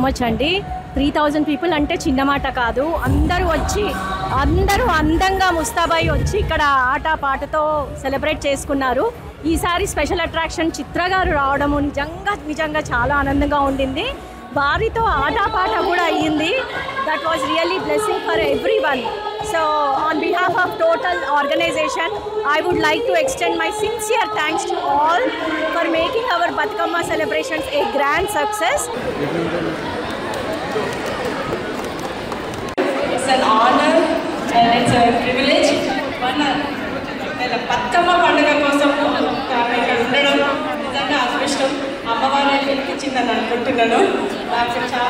Much అండి. 3000 people అంటే చిన్న మాట కాదు. అందరూ అందంగా ముస్తాబాయి వచ్చి ఇక్కడ ఆట పాటతో సెలబ్రేట్ చేసుకున్నారు. ఈసారి స్పెషల్ అట్రాక్షన్ చిత్ర గారు రావడము నిజంగా చాలా ఆనందంగా ఉండింది. వారితో ఆటపాట కూడా అయ్యింది. That was really blessing for everyone. So on behalf of total organization, I would like to extend my sincere thanks to all for making our Bathukamma celebrations a grand success. It's an honor and it's a privilege. Bathukamma పండుగ కోసం ఇక్కడ ఉండడం నిజంగా అదృష్టం. అమ్మవారి పిలిపించిందని అనుకుంటున్నాను. నాకు చాలా